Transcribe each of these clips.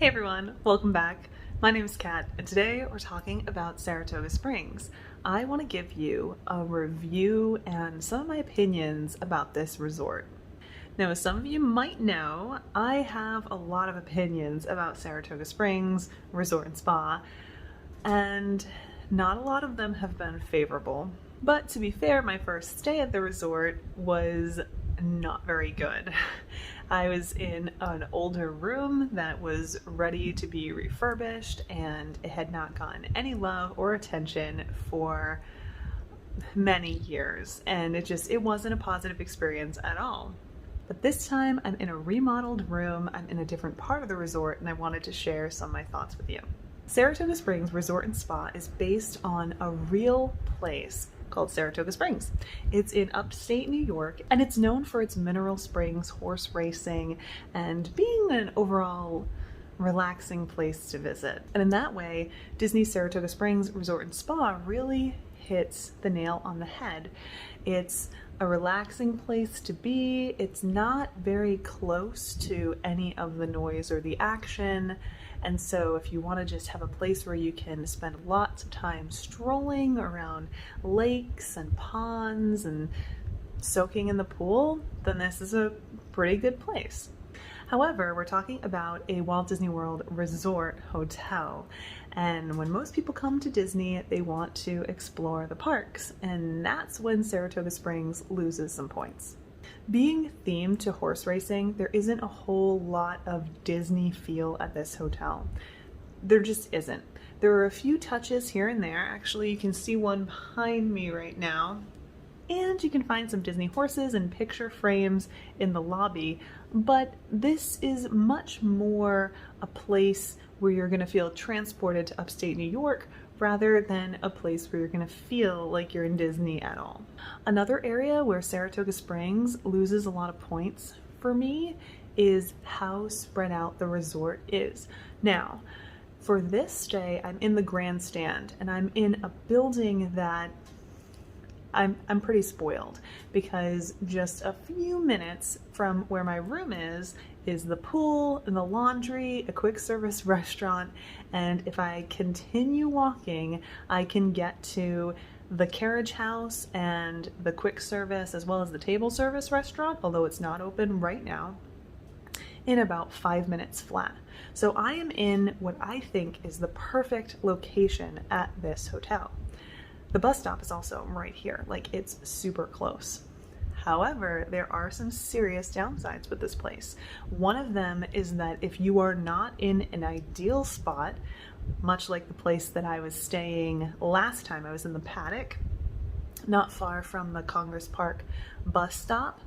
Hey everyone, welcome back. My name is Kat, and today we're talking about Saratoga Springs. I want to give you a review and some of my opinions about this resort. Now, as some of you might know, I have a lot of opinions about Saratoga Springs Resort and Spa, and not a lot of them have been favorable. But to be fair, my first stay at the resort was not very good. I was in an older room that was ready to be refurbished, and it had not gotten any love or attention for many years, and it wasn't a positive experience at all. But this time I'm in a remodeled room, I'm in a different part of the resort, and I wanted to share some of my thoughts with you. Saratoga Springs Resort and Spa is based on a real place called Saratoga Springs. It's in upstate New York, and it's known for its mineral springs, horse racing, and being an overall relaxing place to visit. And in that way, Disney's Saratoga Springs Resort and Spa really hits the nail on the head. It's a relaxing place to be. It's not very close to any of the noise or the action. And so if you want to just have a place where you can spend lots of time strolling around lakes and ponds and soaking in the pool, then this is a pretty good place. However, we're talking about a Walt Disney World resort hotel. And when most people come to Disney, they want to explore the parks. And that's when Saratoga Springs loses some points. Being themed to horse racing, there isn't a whole lot of Disney feel at this hotel. There just isn't. There are a few touches here and there. Actually, you can see one behind me right now. And you can find some Disney horses and picture frames in the lobby. But this is much more a place where you're going to feel transported to upstate New York rather than a place where you're going to feel like you're in Disney at all. Another area where Saratoga Springs loses a lot of points for me is how spread out the resort is. Now, for this stay, I'm in the grandstand, and I'm in a building that I'm pretty spoiled, because just a few minutes from where my room is the pool and the laundry, a quick service restaurant, and if I continue walking, I can get to the carriage house and the quick service as well as the table service restaurant, although it's not open right now, in about 5 minutes flat. So I am in what I think is the perfect location at this hotel. The bus stop is also right here, like it's super close. However, there are some serious downsides with this place. One of them is that if you are not in an ideal spot, much like the place that I was staying last time, I was in the paddock, not far from the Congress Park bus stop.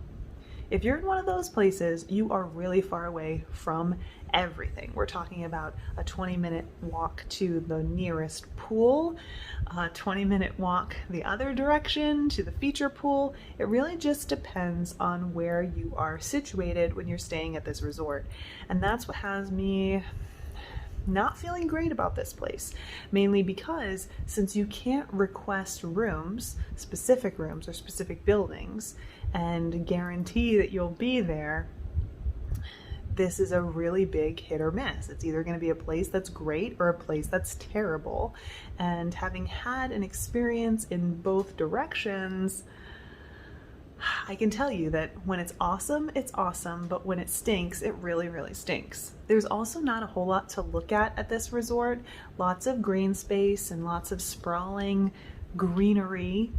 If you're in one of those places, you are really far away from everything. We're talking about a 20-minute walk to the nearest pool, a 20-minute walk the other direction to the feature pool. It really just depends on where you are situated when you're staying at this resort. And that's what has me not feeling great about this place, mainly because since you can't request rooms, specific rooms or specific buildings, and guarantee that you'll be there, this is a really big hit or miss. It's either going to be a place that's great or a place that's terrible. And having had an experience in both directions, I can tell you that when it's awesome, but when it stinks, it really, really stinks. There's also not a whole lot to look at this resort. Lots of green space and lots of sprawling greenery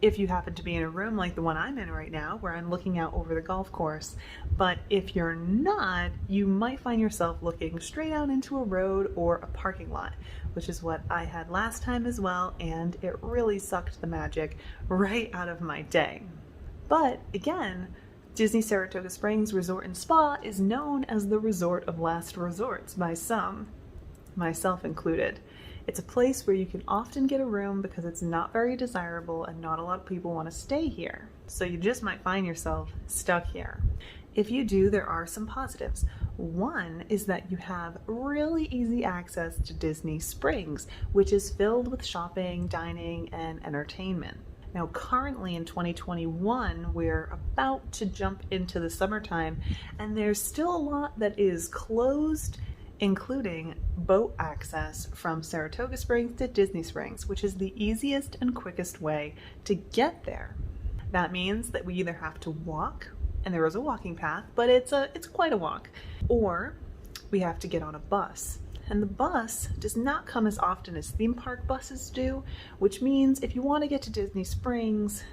if you happen to be in a room like the one I'm in right now, where I'm looking out over the golf course. But if you're not, you might find yourself looking straight out into a road or a parking lot, which is what I had last time as well, and it really sucked the magic right out of my day. But again, Disney Saratoga Springs Resort and Spa is known as the resort of last resorts by some, myself included. It's a place where you can often get a room because it's not very desirable and not a lot of people want to stay here. So you just might find yourself stuck here. If you do, there are some positives. One is that you have really easy access to Disney Springs, which is filled with shopping, dining, and entertainment. Now, currently in 2021, we're about to jump into the summertime, and there's still a lot that is closed including boat access from Saratoga Springs to Disney Springs, which is the easiest and quickest way to get there. That means that we either have to walk, and there is a walking path, but it's quite a walk, or we have to get on a bus. And the bus does not come as often as theme park buses do, which means if you want to get to Disney Springs,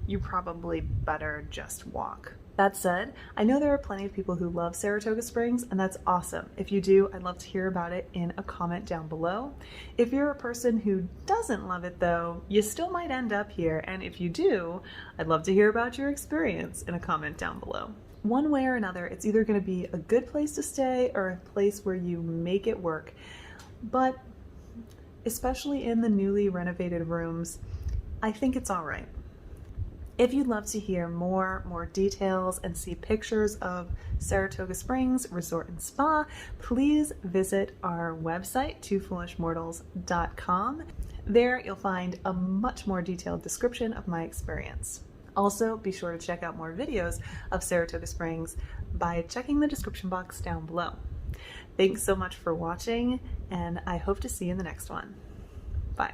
you probably better just walk. That said, I know there are plenty of people who love Saratoga Springs, and that's awesome. If you do, I'd love to hear about it in a comment down below. If you're a person who doesn't love it though, you still might end up here, and if you do, I'd love to hear about your experience in a comment down below. One way or another, it's either going to be a good place to stay or a place where you make it work. But especially in the newly renovated rooms, I think it's all right. If you'd love to hear more details and see pictures of Saratoga Springs Resort and Spa, please visit our website, twofoolishmortals.com. There you'll find a much more detailed description of my experience. Also, be sure to check out more videos of Saratoga Springs by checking the description box down below. Thanks so much for watching, and I hope to see you in the next one. Bye.